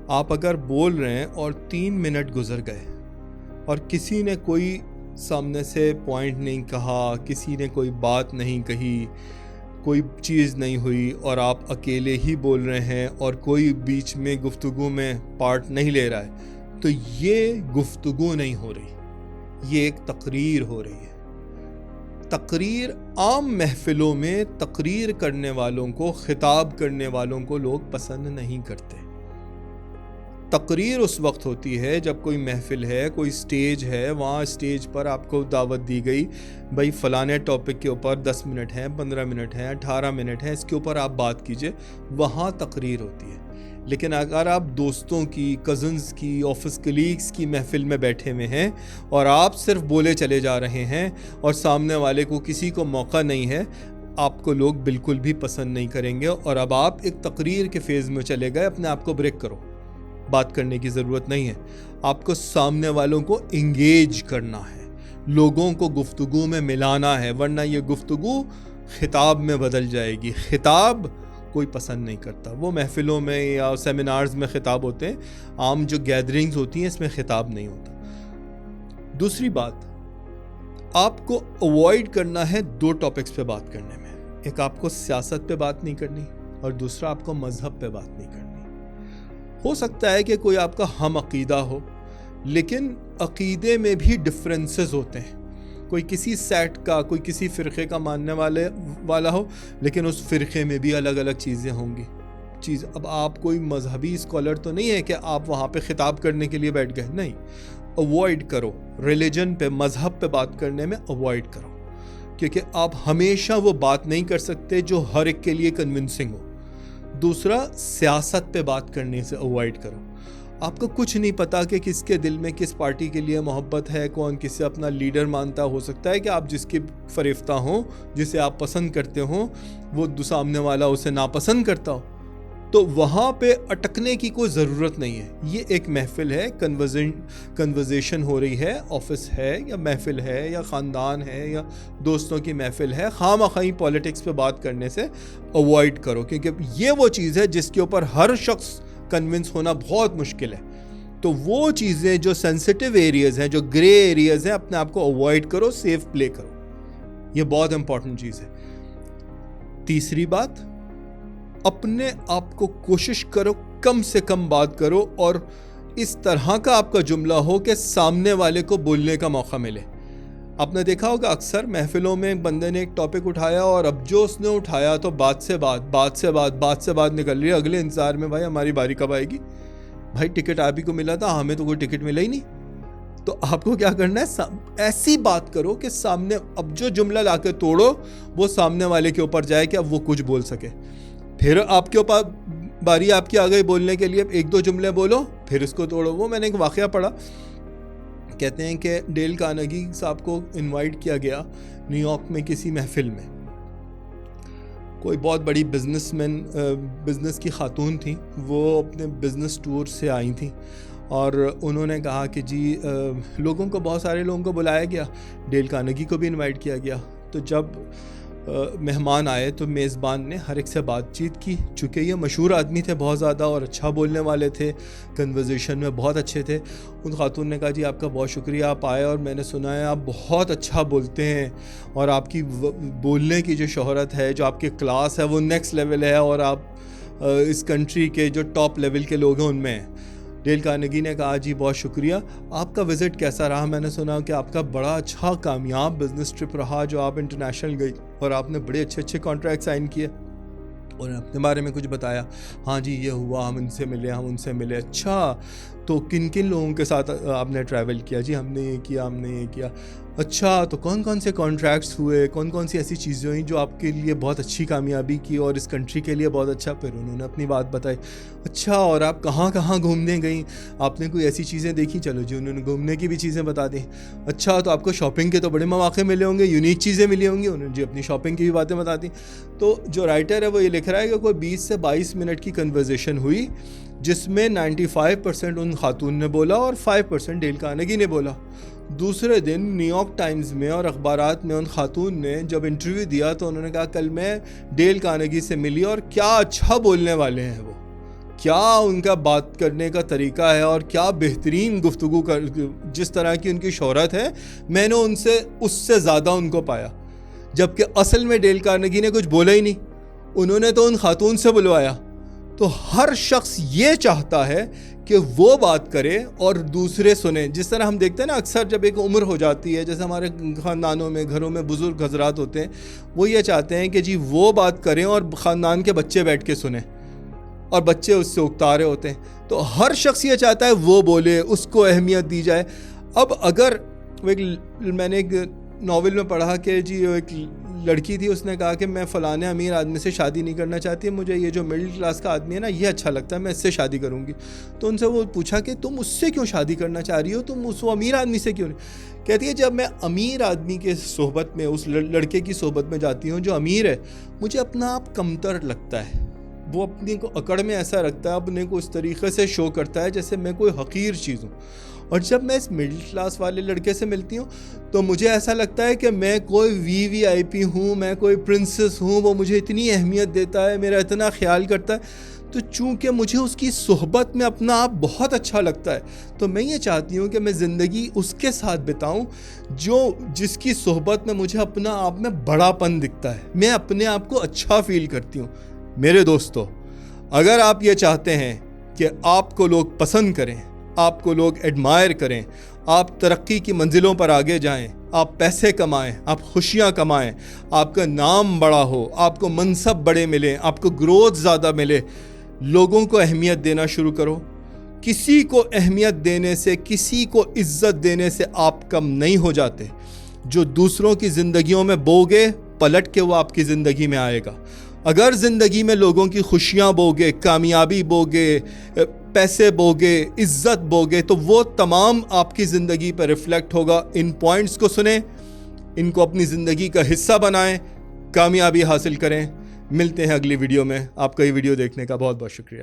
آپ اگر بول رہے ہیں اور 3 منٹ گزر گئے اور کسی نے کوئی سامنے سے پوائنٹ نہیں کہا, کسی نے کوئی بات نہیں کہی, کوئی چیز نہیں ہوئی اور آپ اکیلے ہی بول رہے ہیں اور کوئی بیچ میں گفتگو میں پارٹ نہیں لے رہا ہے, تو یہ گفتگو نہیں ہو رہی, یہ ایک تقریر ہو رہی ہے. تقریر عام محفلوں میں تقریر کرنے والوں کو, خطاب کرنے والوں کو لوگ پسند نہیں کرتے. تقریر اس وقت ہوتی ہے جب کوئی محفل ہے, کوئی سٹیج ہے, وہاں سٹیج پر آپ کو دعوت دی گئی, بھائی فلانے ٹاپک کے اوپر 10 منٹ ہیں, 15 منٹ ہیں, 18 منٹ ہیں, اس کے اوپر آپ بات کیجئے, وہاں تقریر ہوتی ہے. لیکن اگر آپ دوستوں کی, کزنز کی, آفس کلیگز کی محفل میں بیٹھے ہوئے ہیں اور آپ صرف بولے چلے جا رہے ہیں اور سامنے والے کو کسی کو موقع نہیں ہے, آپ کو لوگ بالکل بھی پسند نہیں کریں گے. اور اب آپ ایک تقریر کے فیز میں چلے گئے, اپنے آپ کو بریک کرو, بات کرنے کی ضرورت نہیں ہے. آپ کو سامنے والوں کو انگیج کرنا ہے, لوگوں کو گفتگو میں ملانا ہے, ورنہ یہ گفتگو خطاب میں بدل جائے گی. خطاب کوئی پسند نہیں کرتا. وہ محفلوں میں یا سیمینارز میں خطاب ہوتے ہیں, عام جو گیدرنگز ہوتی ہیں اس میں خطاب نہیں ہوتا. دوسری بات, آپ کو اوائڈ کرنا ہے 2 ٹاپکس پہ بات کرنے میں. ایک آپ کو سیاست پہ بات نہیں کرنی اور دوسرا آپ کو مذہب پہ بات نہیں کرنی. ہو سکتا ہے کہ کوئی آپ کا ہم عقیدہ ہو, لیکن عقیدے میں بھی ڈفرینسز ہوتے ہیں. کوئی کسی سیٹ کا, کوئی کسی فرقے کا ماننے والا ہو, لیکن اس فرقے میں بھی الگ الگ چیزیں ہوں گی. اب آپ کوئی مذہبی اسکالر تو نہیں ہے کہ آپ وہاں پہ خطاب کرنے کے لیے بیٹھ گئے, نہیں. اوائڈ کرو, ریلیجن پہ, مذہب پہ بات کرنے میں اوائڈ کرو, کیونکہ آپ ہمیشہ وہ بات نہیں کر سکتے جو ہر ایک کے لیے کنونسنگ ہو. دوسرا, سیاست پہ بات کرنے سے اوائڈ کرو. آپ کو کچھ نہیں پتا کہ کس کے دل میں کس پارٹی کے لیے محبت ہے, کون کسے اپنا لیڈر مانتا. ہو سکتا ہے کہ آپ جس کے فریفتہ ہوں, جسے آپ پسند کرتے ہوں, وہ سامنے والا اسے ناپسند کرتا ہو. تو وہاں پہ اٹکنے کی کوئی ضرورت نہیں ہے. یہ ایک محفل ہے, کنورزیشن ہو رہی ہے, آفس ہے یا محفل ہے یا خاندان ہے یا دوستوں کی محفل ہے. خواہ پالیٹکس پہ بات کرنے سے اوائڈ کرو, کیونکہ یہ وہ چیز ہے جس کے اوپر ہر شخص کنونس ہونا بہت مشکل ہے. تو وہ چیزیں جو سینسٹیو ایریاز ہیں, جو گرے ایریاز ہیں, اپنے آپ کو اوائڈ کرو, سیف پلے کرو. یہ بہت امپورٹنٹ چیز ہے. تیسری بات, اپنے آپ کو کوشش کرو کم سے کم بات کرو اور اس طرح کا آپ کا جملہ ہو کہ سامنے والے کو بولنے کا موقع ملے. آپ نے دیکھا ہوگا اکثر محفلوں میں بندے نے ایک ٹاپک اٹھایا اور اب جو اس نے اٹھایا تو بات سے بات نکل رہی ہے. اگلے انتظار میں, بھائی ہماری باری کب آئے گی, بھائی ٹکٹ آپ ہی کو ملا تھا, ہمیں تو کوئی ٹکٹ ملا ہی نہیں. تو آپ کو کیا کرنا ہے, ایسی بات کرو کہ سامنے, اب جو جملہ لا کے توڑو وہ سامنے والے کے اوپر جائے کہ اب وہ کچھ بول سکے. پھر آپ کے اوپر باری آپ کی آ گئی بولنے کے لیے, 1-2 جملے بولو پھر اس کو توڑو. وہ میں نے ایک واقعہ پڑھا, کہتے ہیں کہ ڈیل کارنیگی صاحب کو انوائٹ کیا گیا نیو یارک میں کسی محفل میں. کوئی بہت بڑی بزنس کی خاتون تھیں, وہ اپنے بزنس ٹور سے آئی تھیں اور انہوں نے کہا کہ جی بہت سارے لوگوں کو بلایا گیا, ڈیل کارنیگی کو بھی انوائٹ کیا گیا. تو جب مہمان آئے تو میزبان نے ہر ایک سے بات چیت کی, چونکہ یہ مشہور آدمی تھے بہت زیادہ اور اچھا بولنے والے تھے, کنورزیشن میں بہت اچھے تھے. ان خاتون نے کہا جی آپ کا بہت شکریہ, آپ آئے اور میں نے سنا ہے آپ بہت اچھا بولتے ہیں اور آپ کی بولنے کی جو شہرت ہے, جو آپ کی کلاس ہے وہ نیکسٹ لیول ہے اور آپ اس کنٹری کے جو ٹاپ لیول کے لوگ ہیں ان میں ہیں. ڈیل کارنیگی نے کہا جی بہت شکریہ, آپ کا وزٹ کیسا رہا؟ میں نے سنا کہ آپ کا بڑا اچھا کامیاب بزنس ٹرپ رہا, جو آپ انٹرنیشنل گئی اور آپ نے بڑے اچھے کانٹریکٹ سائن کیے اور اپنے بارے میں کچھ بتایا. ہاں جی یہ ہوا, ہم ان سے ملے, ہم ان سے ملے. اچھا تو کن کن لوگوں کے ساتھ آپ نے ٹریول کیا؟ جی ہم نے یہ کیا, ہم نے یہ کیا. اچھا تو کون کون سے کانٹریکٹس ہوئے, کون کون سی ایسی چیزیں ہوئیں جو آپ کے لیے بہت اچھی کامیابی کی اور اس کنٹری کے لیے بہت اچھا؟ پھر انہوں نے اپنی بات بتائی. اچھا اور آپ کہاں کہاں گھومنے گئیں, آپ نے کوئی ایسی چیزیں دیکھی؟ چلو جی انہوں نے گھومنے کی بھی چیزیں بتا دیں. اچھا تو آپ کو شاپنگ کے تو بڑے مواقع ملے ہوں گے, یونیک چیزیں ملی ہوں گی. انہوں نے جی اپنی شاپنگ کی بھی باتیں بتا دیں. تو جو رائٹر ہے وہ یہ لکھ رہا ہے کہ کوئی 20 سے 22 منٹ کی کنورزیشن ہوئی جس میں 95% ان خاتون نے بولا اور 5% ڈیل کارنیگی نے بولا. دوسرے دن نیو یارک ٹائمز میں اور اخبارات میں ان خاتون نے جب انٹرویو دیا تو انہوں نے کہا کل میں ڈیل کارنیگی سے ملی اور کیا اچھا بولنے والے ہیں وہ, کیا ان کا بات کرنے کا طریقہ ہے اور کیا بہترین گفتگو جس طرح کی ان کی شہرت ہے, میں نے اس سے زیادہ ان کو پایا. جبکہ اصل میں ڈیل کارنیگی نے کچھ بولا ہی نہیں, انہوں نے تو ان خاتون سے بلوایا. تو ہر شخص یہ چاہتا ہے کہ وہ بات کرے اور دوسرے سنیں. جس طرح ہم دیکھتے ہیں نا اکثر جب ایک عمر ہو جاتی ہے, جیسے ہمارے خاندانوں میں گھروں میں بزرگ حضرات ہوتے ہیں, وہ یہ چاہتے ہیں کہ جی وہ بات کریں اور خاندان کے بچے بیٹھ کے سنیں اور بچے اس سے اکتا رہے ہوتے ہیں. تو ہر شخص یہ چاہتا ہے وہ بولے, اس کو اہمیت دی جائے. اب اگر میں نے ایک ناول میں پڑھا کہ جی ایک لڑکی تھی, اس نے کہا کہ میں فلانے امیر آدمی سے شادی نہیں کرنا چاہتی, مجھے یہ جو مڈل کلاس کا آدمی ہے نا یہ اچھا لگتا ہے, میں اس سے شادی کروں گی. تو ان سے وہ پوچھا کہ تم اس سے کیوں شادی کرنا چاہ رہی ہو, تم اس امیر آدمی سے کیوں نہیں؟ کہتی ہے جب میں امیر آدمی کے صحبت میں, اس لڑکے کی صحبت میں جاتی ہوں جو امیر ہے, مجھے اپنا آپ کمتر لگتا ہے. وہ اپنے کو اکڑ میں ایسا رکھتا ہے, اپنے کو اس طریقے سے شو کرتا ہے جیسے میں کوئی حقیر چیز ہوں. اور جب میں اس مڈل کلاس والے لڑکے سے ملتی ہوں تو مجھے ایسا لگتا ہے کہ میں کوئی VIP ہوں, میں کوئی پرنسس ہوں. وہ مجھے اتنی اہمیت دیتا ہے, میرا اتنا خیال کرتا ہے. تو چونکہ مجھے اس کی صحبت میں اپنا آپ بہت اچھا لگتا ہے, تو میں یہ چاہتی ہوں کہ میں زندگی اس کے ساتھ بتاؤں جس کی صحبت میں مجھے اپنا آپ میں بڑا پن دکھتا ہے, میں اپنے آپ کو اچھا فیل کرتی ہوں. میرے دوستو, اگر آپ یہ چاہتے ہیں کہ آپ کو لوگ پسند کریں, آپ کو لوگ ایڈمائر کریں, آپ ترقی کی منزلوں پر آگے جائیں, آپ پیسے کمائیں, آپ خوشیاں کمائیں, آپ کا نام بڑا ہو, آپ کو منصب بڑے ملیں, آپ کو گروتھ زیادہ ملے, لوگوں کو اہمیت دینا شروع کرو. کسی کو اہمیت دینے سے, کسی کو عزت دینے سے آپ کم نہیں ہو جاتے. جو دوسروں کی زندگیوں میں بوگے, پلٹ کے وہ آپ کی زندگی میں آئے گا. اگر زندگی میں لوگوں کی خوشیاں بوگے, کامیابی بوگے, پیسے بوگے, عزت بوگے, تو وہ تمام آپ کی زندگی پر ریفلیکٹ ہوگا. ان پوائنٹس کو سنیں, ان کو اپنی زندگی کا حصہ بنائیں, کامیابی حاصل کریں. ملتے ہیں اگلی ویڈیو میں. آپ کا یہ ویڈیو دیکھنے کا بہت بہت شکریہ.